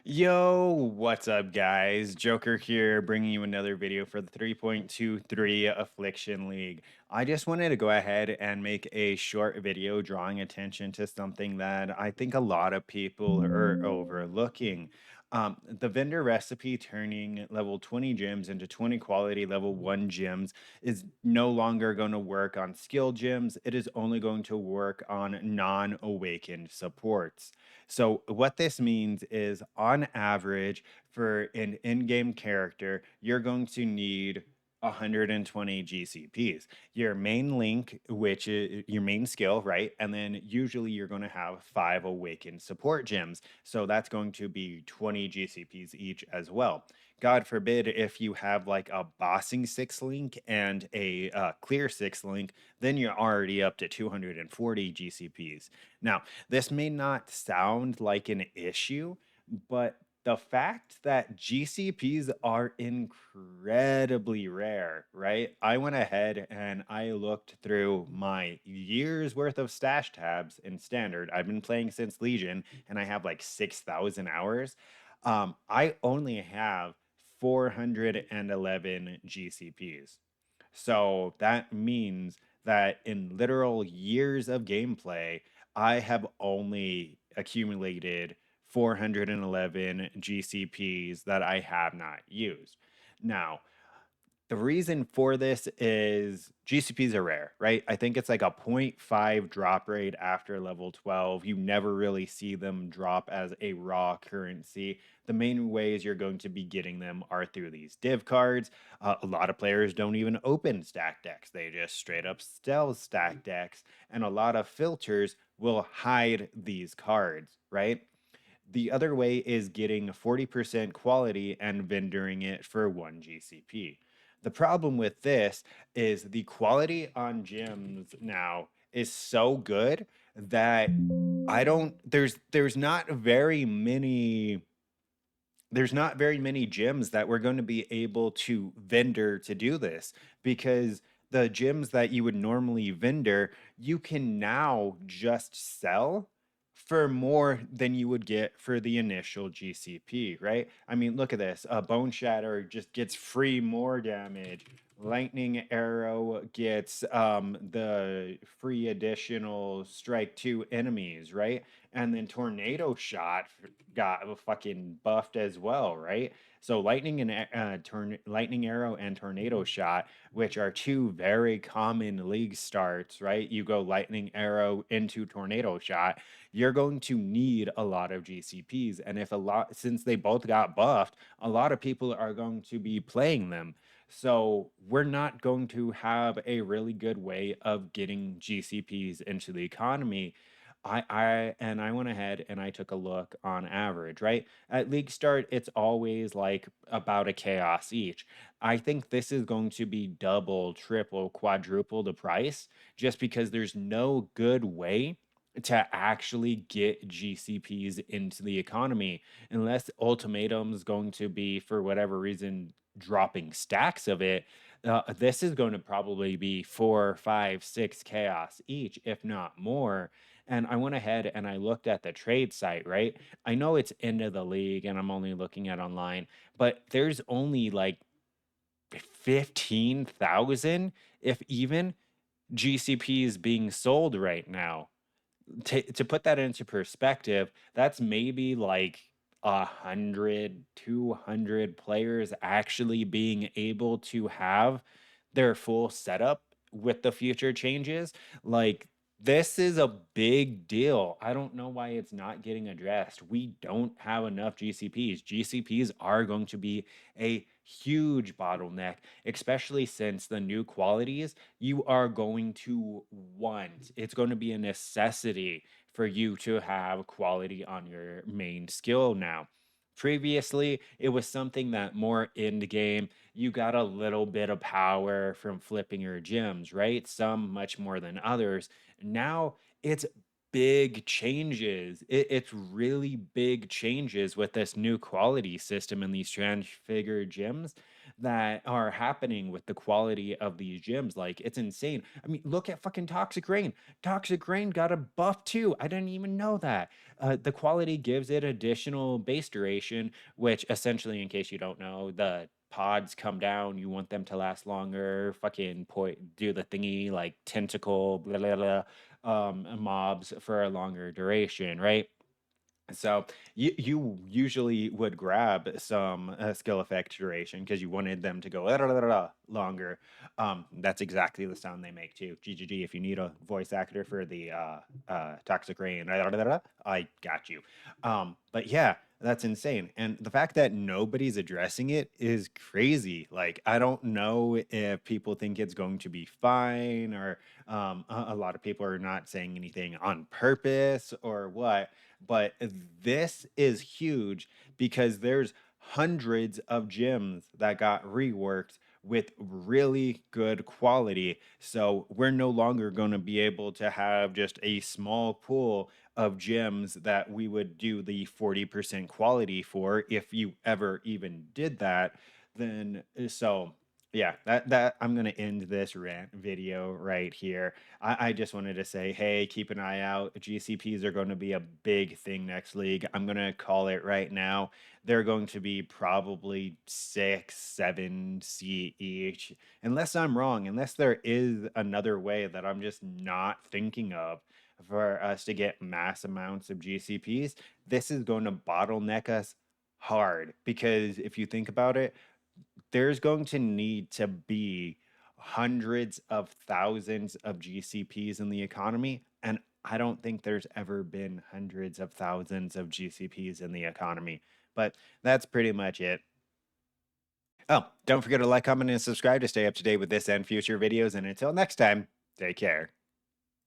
Yo, what's up, guys? Joker here, bringing you another video for the 3.23 Affliction League. I just wanted to go ahead and make a short video drawing attention to something that I think a lot of people are overlooking. The vendor recipe turning level 20 gems into 20 quality level 1 gems is no longer going to work on skill gems. It is only going to work on non-awakened supports. So what this means is on average for an in-game character, you're going to need 120 GCPs. Your main link, which is your main skill, right? And then usually you're going to have 5 awakened support gems. So that's going to be 20 GCPs each as well. God forbid if you have like a bossing 6 link and a clear 6 link, then you're already up to 240 GCPs. Now, this may not sound like an issue, but the fact that GCPs are incredibly rare, right? I went ahead and I looked through my year's worth of stash tabs in standard. I've been playing since Legion and I have like 6,000 hours. I only have 411 GCPs. So that means that in literal years of gameplay, I have only accumulated 411 GCPs that I have not used. Now, the reason for this is GCPs are rare, right? I think it's like a zero point 0.5 drop rate after level 12. You never really see them drop as a raw currency. The main ways you're going to be getting them are through these div cards. A lot of players don't even open stack decks, they just straight up steal stack decks. And a lot of filters will hide these cards, right? The other way is getting 40% quality and vendoring it for 1 GCP. The problem with this is the quality on gems now is so good that I don't there's not very many gems that we're going to be able to vendor to do this, because the gems that you would normally vendor, you can now just sell for more than you would get for the initial GCP, right? I mean, look at this. Bone Shatter just gets free more damage. Lightning Arrow gets the free additional strike 2 enemies, right? And then Tornado Shot got fucking buffed as well, right? So Lightning Arrow and Tornado Shot, which are two very common league starts, right? You go Lightning Arrow into Tornado Shot, you're going to need a lot of GCPs, and if a lot since they both got buffed, a lot of people are going to be playing them. So we're not going to have a really good way of getting GCPs into the economy. I went ahead and I took a look on average, right? At league start, it's always like about a chaos each. I think this is going to be double, triple, quadruple the price, just because there's no good way to actually get GCPs into the economy unless Ultimatum's going to be, for whatever reason, dropping stacks of it. This is going to probably be 4, 5, 6 chaos each, if not more. And I went ahead and I looked at the trade site, right? I know it's end of the league and I'm only looking at online, but there's only like 15,000, if even, GCPs being sold right now. To put that into perspective, that's maybe like 100, 200 players actually being able to have their full setup with the future changes. Like, this is a big deal. I don't know why it's not getting addressed. We don't have enough GCPs. GCPs are going to be a huge bottleneck, especially since the new qualities you are going to want. It's going to be a necessity for you to have quality on your main skill now. Previously, it was something that more end game, you got a little bit of power from flipping your gems, right? Some much more than others. Now it's big changes. It's really big changes with this new quality system and these transfigured gyms that are happening with the quality of these gyms. Like, it's insane. I mean, look at fucking Toxic Rain. Toxic Rain got a buff too. I didn't even know that. The quality gives it additional base duration, which essentially, in case you don't know, the pods come down. You want them to last longer. Fucking do the thingy like tentacle, blah, blah, blah, mobs for a longer duration, right? So you usually would grab some skill effect duration because you wanted them to go longer. That's exactly the sound they make too. GGG. If you need a voice actor for the Toxic Rain, I got you. But yeah, that's insane. And the fact that nobody's addressing it is crazy. Like, I don't know if people think it's going to be fine, or a lot of people are not saying anything on purpose or what, but this is huge because there's hundreds of gyms that got reworked with really good quality. So we're no longer going to be able to have just a small pool of gyms that we would do the 40% quality for, if you ever even did that. Then so yeah, that I'm gonna end this rant video right here. I just wanted to say, hey, keep an eye out. GCPs are going to be a big thing next league. I'm going to call it right now. They're going to be probably 6, 7 C each, unless I'm wrong, unless there is another way that I'm just not thinking of for us to get mass amounts of GCPs. This is going to bottleneck us hard because if you think about it, there's going to need to be hundreds of thousands of GCPs in the economy. And I don't think there's ever been hundreds of thousands of GCPs in the economy. But that's pretty much it. Oh, don't forget to like, comment, and subscribe to stay up to date with this and future videos. And until next time, take care.